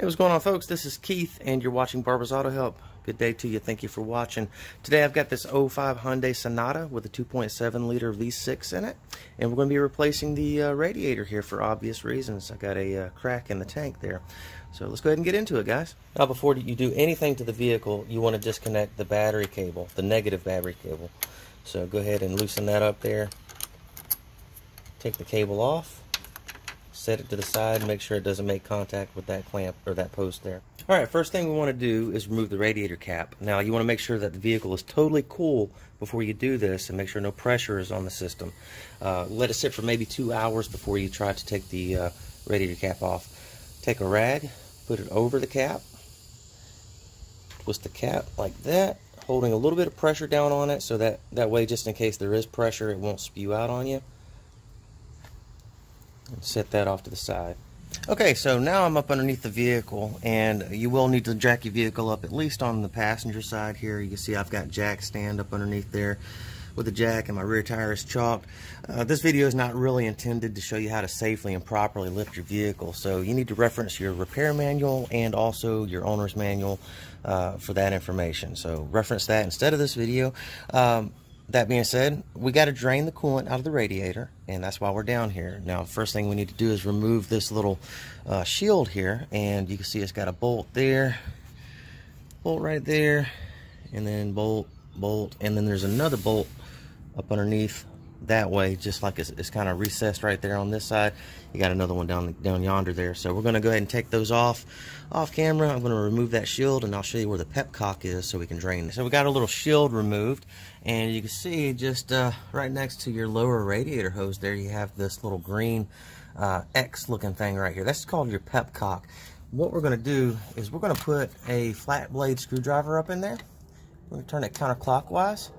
What's going on, folks? This is Keith and you're watching Barber's Auto Help. Good day to you. Thank you for watching. Today I've got this 05 Hyundai Sonata with a 2.7 liter V6 in it, and we're going to be replacing the radiator here for obvious reasons. I got a crack in the tank there. So let's go ahead and get into it, guys. Now, before you do anything to the vehicle, you want to disconnect the battery cable, the negative battery cable. So go ahead and loosen that up there. Take the cable off. Set it to the side and make sure it doesn't make contact with that clamp or that post there. Alright, first thing we want to do is remove the radiator cap. Now you want to make sure that the vehicle is totally cool before you do this and make sure no pressure is on the system. Let it sit for maybe 2 hours before you try to take the radiator cap off. Take a rag, put it over the cap, twist the cap like that, holding a little bit of pressure down on it so that way, just in case there is pressure, it won't spew out on you. And set that off to the side. Okay, so now I'm up underneath the vehicle, and you will need to jack your vehicle up at least on the passenger side here. You can see I've got jack stand up underneath there with the jack, and my rear tire is chalked. This video is not really intended to show you how to safely and properly lift your vehicle, so you need to reference your repair manual and also your owner's manual for that information. So reference that instead of this video. That being said, we got to drain the coolant out of the radiator, and that's why we're down here. Now, first thing we need to do is remove this little shield here, and you can see it's got a bolt there, bolt right there, and then bolt, and then there's another bolt up underneath that way, just like it's kind of recessed right there on this side. You got another one down yonder there. So we're going to go ahead and take those off camera. I'm going to remove that shield, and I'll show you where the pepcock is so we can drain it. So we got a little shield removed, and you can see just right next to your lower radiator hose there, you have this little green X looking thing right here. That's called your pepcock. What we're going to do is we're going to put a flat blade screwdriver up in there. We're going to turn it counterclockwise,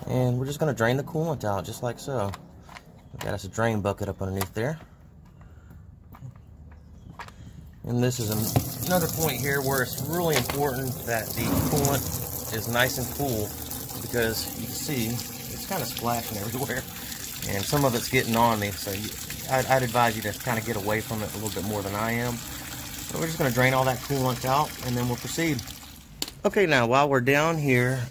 and we're just going to drain the coolant out just like so. We've got us a drain bucket up underneath there. And this is another point here where it's really important that the coolant is nice and cool, because you can see it's kind of splashing everywhere, and some of it's getting on me. So I'd advise you to kind of get away from it a little bit more than I am. So we're just going to drain all that coolant out, and then we'll proceed. Okay, now while we're down here,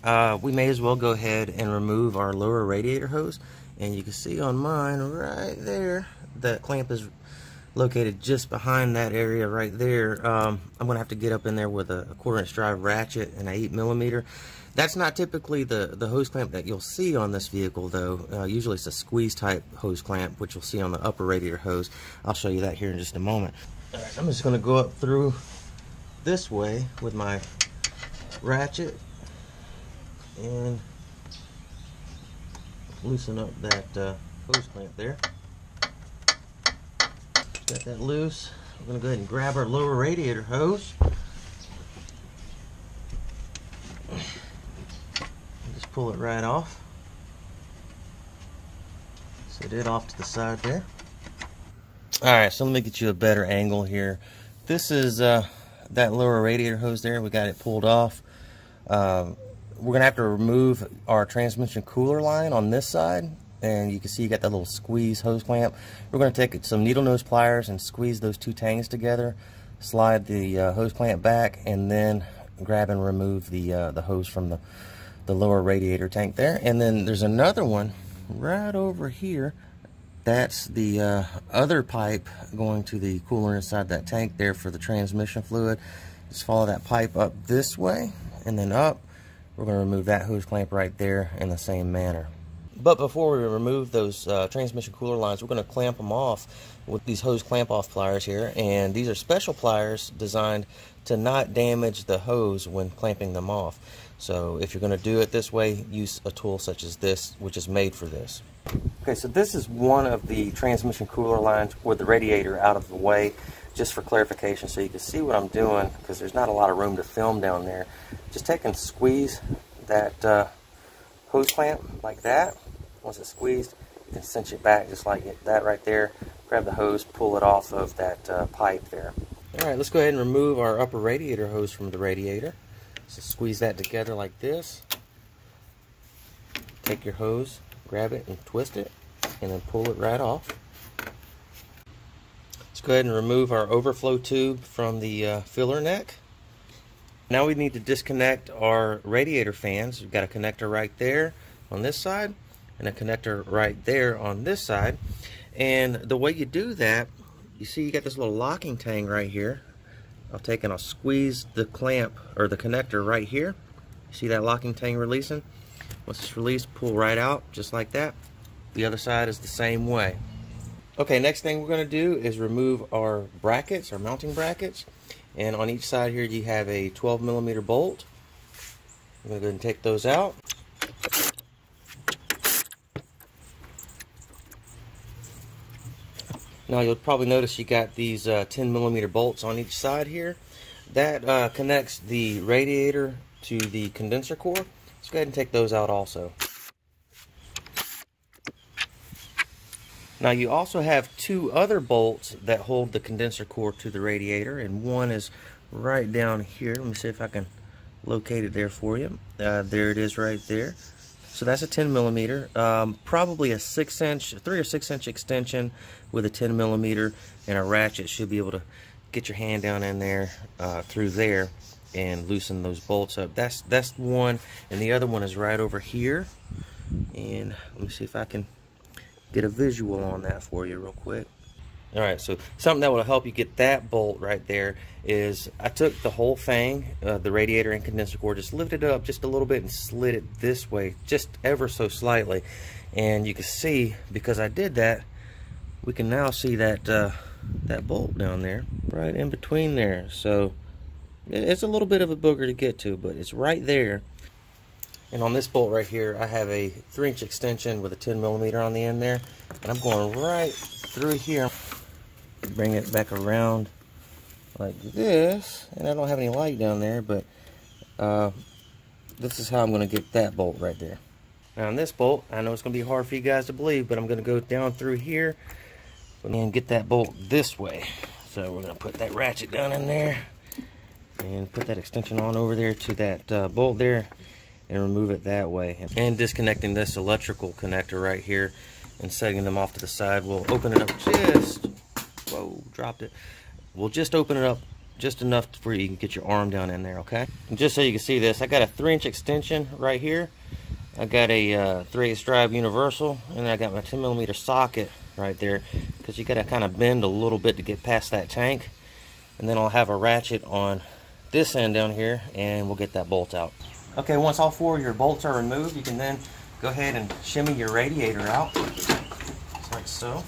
we may as well go ahead and remove our lower radiator hose. And you can see on mine right there, the clamp is located just behind that area right there. I'm going to have to get up in there with a 1/4" drive ratchet and an 8mm. That's not typically the hose clamp that you'll see on this vehicle, though. Usually it's a squeeze type hose clamp, which you'll see on the upper radiator hose. I'll show you that here in just a moment. All right, I'm just going to go up through this way with my ratchet and loosen up that hose clamp there. Got that loose. I'm going to go ahead and grab our lower radiator hose. Just pull it right off. Set it off to the side there. Alright, so let me get you a better angle here. This is that lower radiator hose there. We got it pulled off. We're going to have to remove our transmission cooler line on this side, and you can see you got that little squeeze hose clamp. We're going to take some needle nose pliers and squeeze those two tangs together, slide the hose clamp back, and then grab and remove the hose from the lower radiator tank there. And then there's another one right over here. That's the other pipe going to the cooler inside that tank there for the transmission fluid. Just follow that pipe up this way and then up. We're going to remove that hose clamp right there in the same manner. But before we remove those transmission cooler lines, we're going to clamp them off with these hose clamp off pliers here. And these are special pliers designed to not damage the hose when clamping them off. So if you're going to do it this way, use a tool such as this, which is made for this. Okay, so this is one of the transmission cooler lines with the radiator out of the way, just for clarification so you can see what I'm doing, because there's not a lot of room to film down there. Just take and squeeze that hose clamp like that. Once it's squeezed, you can cinch it back just like that right there. Grab the hose, pull it off of that pipe there. Alright, let's go ahead and remove our upper radiator hose from the radiator. So squeeze that together like this. Take your hose, grab it and twist it, and then pull it right off. Go ahead and remove our overflow tube from the filler neck. Now we need to disconnect our radiator fans. We've got a connector right there on this side and a connector right there on this side. And the way you do that, you see you got this little locking tang right here. I'll take and I'll squeeze the clamp or the connector right here. See that locking tang releasing? Once it's released, pull right out just like that. The other side is the same way. Okay, next thing we're going to do is remove our brackets, our mounting brackets. And on each side here you have a 12mm bolt. I'm going to go ahead and take those out. Now you'll probably notice you got these 10mm bolts on each side here. That connects the radiator to the condenser core. Let's go ahead and take those out also. Now you also have two other bolts that hold the condenser core to the radiator, and one is right down here. Let me see if I can locate it there for you. There it is right there. So that's a 10mm, probably a 3 or 6 inch extension with a 10mm, and a ratchet should be able to get your hand down in there through there and loosen those bolts up. That's one, and the other one is right over here. And let me see if I can get a visual on that for you real quick. Alright, so something that will help you get that bolt right there is I took the whole thing, the radiator and condenser core, just lifted it up just a little bit and slid it this way, just ever so slightly. And you can see, because I did that, we can now see that that bolt down there, right in between there. So it's a little bit of a booger to get to, but it's right there. And on this bolt right here, I have a 3 inch extension with a 10mm on the end there. And I'm going right through here. Bring it back around like this. And I don't have any light down there, but this is how I'm going to get that bolt right there. Now on this bolt, I know it's going to be hard for you guys to believe, but I'm going to go down through here and get that bolt this way. So we're going to put that ratchet down in there and put that extension on over there to that bolt there, and remove it that way. And disconnecting this electrical connector right here and setting them off to the side, we'll open it up just, whoa, dropped it. We'll just open it up just enough where you can get your arm down in there, okay? And just so you can see this, I got a 3 inch extension right here. I got a 3/8 drive universal, and I got my 10mm socket right there, because you got to kind of bend a little bit to get past that tank. And then I'll have a ratchet on this end down here, and we'll get that bolt out. Okay, once all 4 of your bolts are removed, you can then go ahead and shimmy your radiator out, just like so.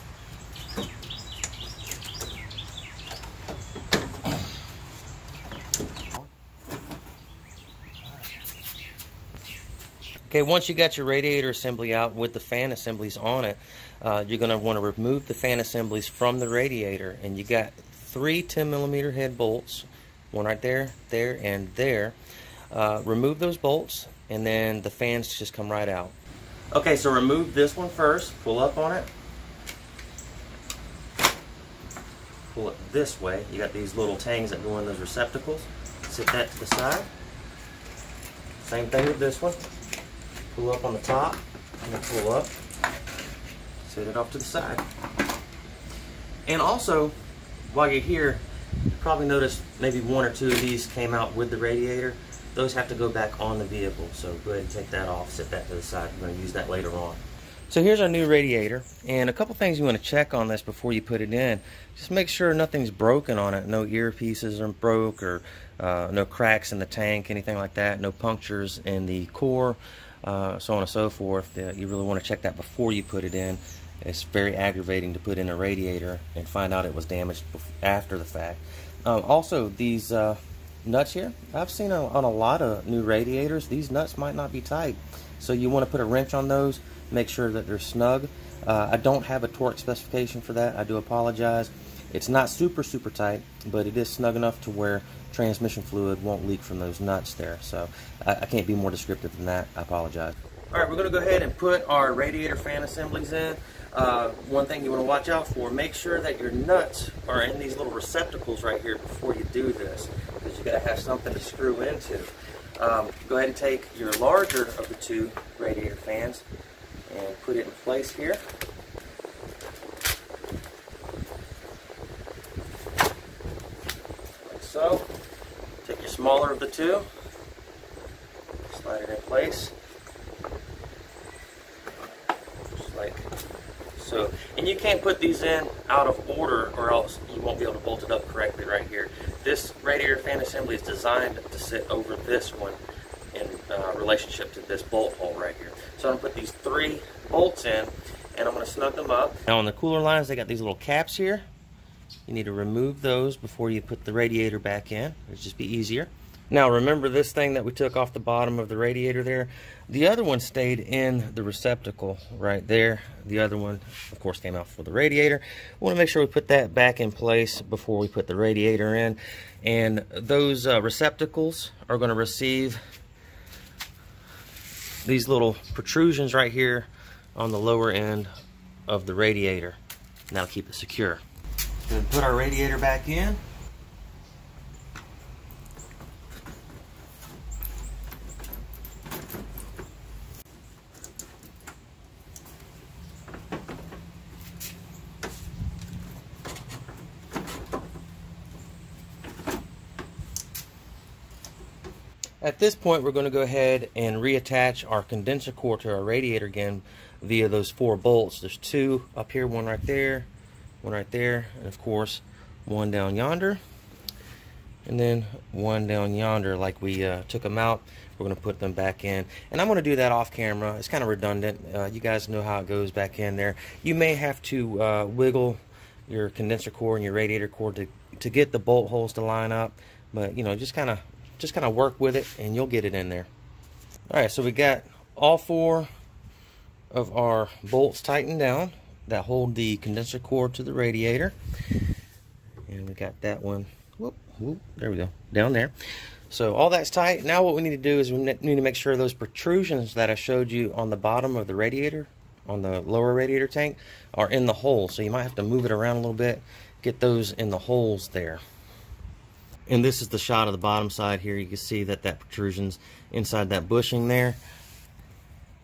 Okay, once you got your radiator assembly out with the fan assemblies on it, you're going to want to remove the fan assemblies from the radiator. And you got 3 10mm head bolts, one right there, there, and there. Remove those bolts, and then the fans just come right out. Okay, so remove this one first. Pull up on it. Pull it this way. You got these little tangs that go in those receptacles. Set that to the side. Same thing with this one. Pull up on the top, and then pull up. Set it off to the side. And also, while you're here, you probably noticed maybe 1 or 2 of these came out with the radiator. Those have to go back on the vehicle, so go ahead and take that off, set that to the side. We're going to use that later on. So here's our new radiator, and a couple things you want to check on this before you put it in. Just make sure nothing's broken on it, no earpieces are broke, or no cracks in the tank, anything like that, no punctures in the core, so on and so forth. You really want to check that before you put it in. It's very aggravating to put in a radiator and find out it was damaged after the fact. Also, these nuts here, I've seen on a lot of new radiators, these nuts might not be tight, so you want to put a wrench on those, make sure that they're snug. I don't have a torque specification for that, I do apologize. It's not super tight, but it is snug enough to where transmission fluid won't leak from those nuts there, so I can't be more descriptive than that. I apologize. Alright, we're going to go ahead and put our radiator fan assemblies in. One thing you want to watch out for, make sure that your nuts are in these little receptacles right here before you do this, because you've got to have something to screw into. Go ahead and take your larger of the 2 radiator fans and put it in place here. so. Take your smaller of the two, slide it in place, just like so. And you can't put these in out of order or else you won't be able to bolt it up correctly right here. This radiator fan assembly is designed to sit over this one in relationship to this bolt hole right here. So I'm going to put these 3 bolts in and I'm going to snug them up. Now on the cooler lines, they got these little caps here. You need to remove those before you put the radiator back in. It'll just be easier. Now remember this thing that we took off the bottom of the radiator there? The other one stayed in the receptacle right there. The other one, of course, came out for the radiator. We want to make sure we put that back in place before we put the radiator in. And those receptacles are going to receive these little protrusions right here on the lower end of the radiator. And that'll keep it secure. Then put our radiator back in. At this point, we're going to go ahead and reattach our condenser core to our radiator again via those 4 bolts. There's 2 up here, one right there, and of course one down yonder, and then one down yonder. Like we took them out, we're going to put them back in, and I'm going to do that off camera. It's kind of redundant. You guys know how it goes back in there. You may have to wiggle your condenser core and your radiator core to get the bolt holes to line up, but you know, just kind of work with it and you'll get it in there. Alright, so we got all 4 of our bolts tightened down that hold the condenser core to the radiator, and we got that one, there we go, down there. So all that's tight. Now what we need to do is we need to make sure those protrusions that I showed you on the bottom of the radiator, on the lower radiator tank, are in the hole. So you might have to move it around a little bit, get those in the holes there. And this is the shot of the bottom side here. You can see that protrusion's inside that bushing there,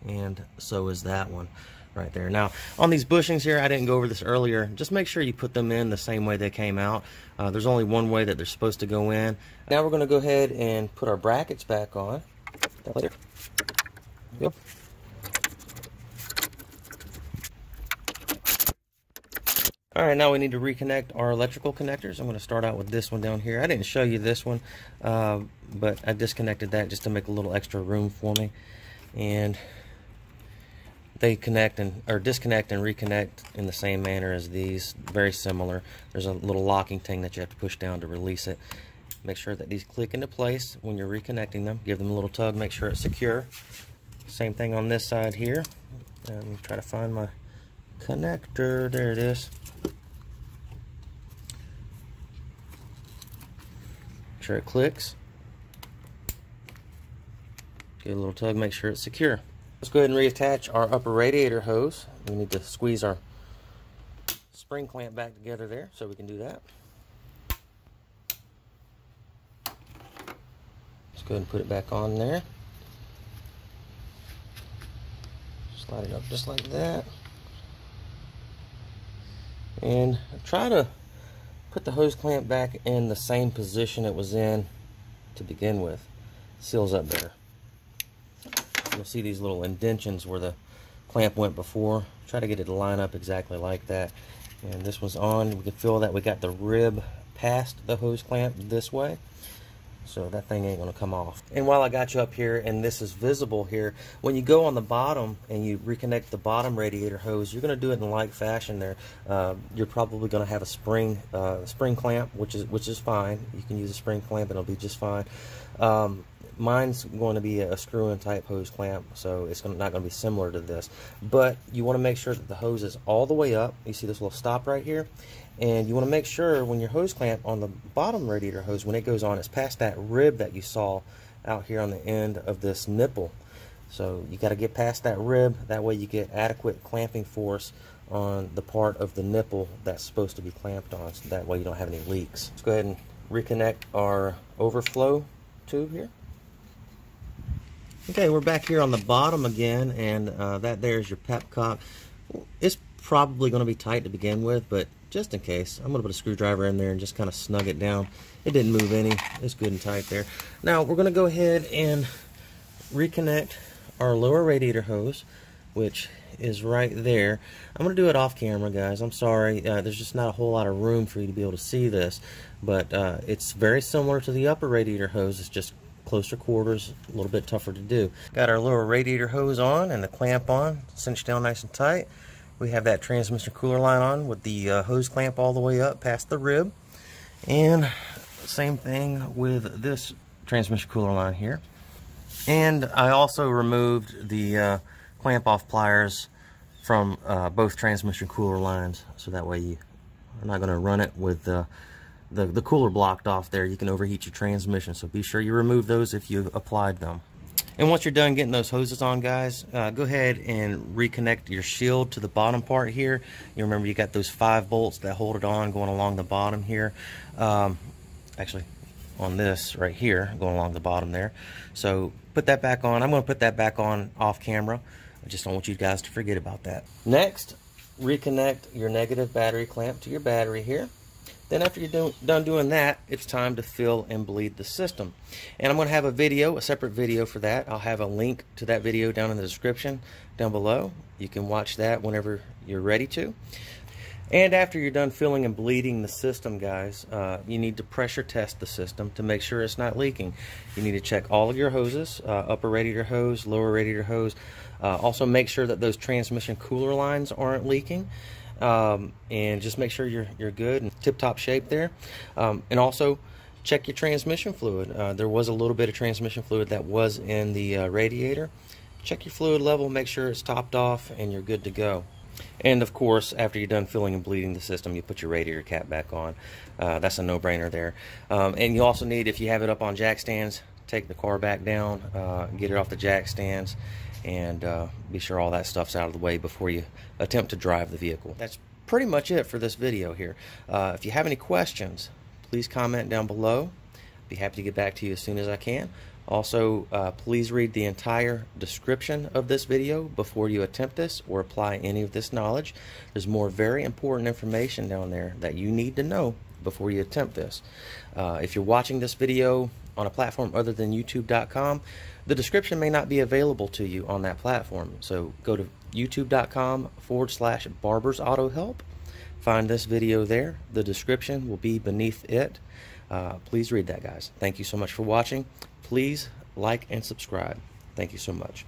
and so is that one right there. Now on these bushings here, I didn't go over this earlier, just make sure you put them in the same way they came out. There's only one way that they're supposed to go in. Now we're going to go ahead and put our brackets back on. Later. Yep. Alright, now we need to reconnect our electrical connectors. I'm going to start out with this one down here. I didn't show you this one, but I disconnected that just to make a little extra room for me. And they connect or disconnect and reconnect in the same manner as these. Very similar. There's a little locking thing that you have to push down to release it. Make sure that these click into place when you're reconnecting them. Give them a little tug, make sure it's secure. Same thing on this side here. Try to find my connector. There it is. Make sure it clicks. Give it a little tug, make sure it's secure. Let's go ahead and reattach our upper radiator hose. We need to squeeze our spring clamp back together there, so we can do that. Let's go ahead and put it back on there. Slide it up just like that. And try to put the hose clamp back in the same position it was in to begin with. Seals up better. You'll see these little indentions where the clamp went before. Try to get it to line up exactly like that. And this one's on. We can feel that we got the rib past the hose clamp this way, so that thing ain't going to come off. And while I got you up here and this is visible here, when you go on the bottom and you reconnect the bottom radiator hose, you're going to do it in like fashion there. You're probably going to have a spring clamp, which is fine. You can use a spring clamp and it'll be just fine. Mine's going to be a screw-in type hose clamp, so it's not going to be similar to this. But you want to make sure that the hose is all the way up. You see this little stop right here? And you want to make sure when your hose clamp on the bottom radiator hose, when it goes on, it's past that rib that you saw out here on the end of this nipple. So you got to get past that rib. That way you get adequate clamping force on the part of the nipple that's supposed to be clamped on. So that way you don't have any leaks. Let's go ahead and reconnect our overflow tube here. Okay, we're back here on the bottom again, and that there's your pepcock. It's probably going to be tight to begin with, but just in case, I'm going to put a screwdriver in there and just kind of snug it down. It didn't move any. It's good and tight there. Now we're going to go ahead and reconnect our lower radiator hose, which is right there. I'm going to do it off camera, guys. I'm sorry. There's just not a whole lot of room for you to be able to see this, but it's very similar to the upper radiator hose. It's just closer quarters, a little bit tougher to do. Got our lower radiator hose on and the clamp on, cinched down nice and tight. We have that transmission cooler line on with the hose clamp all the way up past the rib. And same thing with this transmission cooler line here. And I also removed the clamp off pliers from both transmission cooler lines, so that way you are not going to run it with the cooler blocked off there. You can overheat your transmission, so be sure you remove those if you've applied them. And once you're done getting those hoses on, guys, go ahead and reconnect your shield to the bottom part here. You remember you got those 5 bolts that hold it on going along the bottom here. Actually, on this right here, going along the bottom there. So put that back on. I'm going to put that back on off camera. I just don't want you guys to forget about that. Next, reconnect your negative battery clamp to your battery here. Then after you're done doing that, it's time to fill and bleed the system. And I'm going to have a separate video for that. I'll have a link to that video down in the description down below. You can watch that whenever you're ready to. And after you're done filling and bleeding the system, guys, you need to pressure test the system to make sure it's not leaking. You need to check all of your hoses, upper radiator hose, lower radiator hose. Also make sure that those transmission cooler lines aren't leaking. And just make sure you're good and tip-top shape there. And also check your transmission fluid. There was a little bit of transmission fluid that was in the radiator. Check your fluid level, make sure it's topped off, and you're good to go. And of course, after you're done filling and bleeding the system, you put your radiator cap back on. That's a no-brainer there. And you also need, if you have it up on jack stands, take the car back down, get it off the jack stands, and be sure all that stuff's out of the way before you attempt to drive the vehicle. That's pretty much it for this video here. If you have any questions, please comment down below. Be happy to get back to you as soon as I can. Also, please read the entire description of this video before you attempt this or apply any of this knowledge. There's more very important information down there that you need to know before you attempt this. If you're watching this video on a platform other than youtube.com, the description may not be available to you on that platform. So go to youtube.com/Barber's Auto Help. Find this video there. The description will be beneath it. Please read that, guys. Thank you so much for watching. Please like and subscribe. Thank you so much.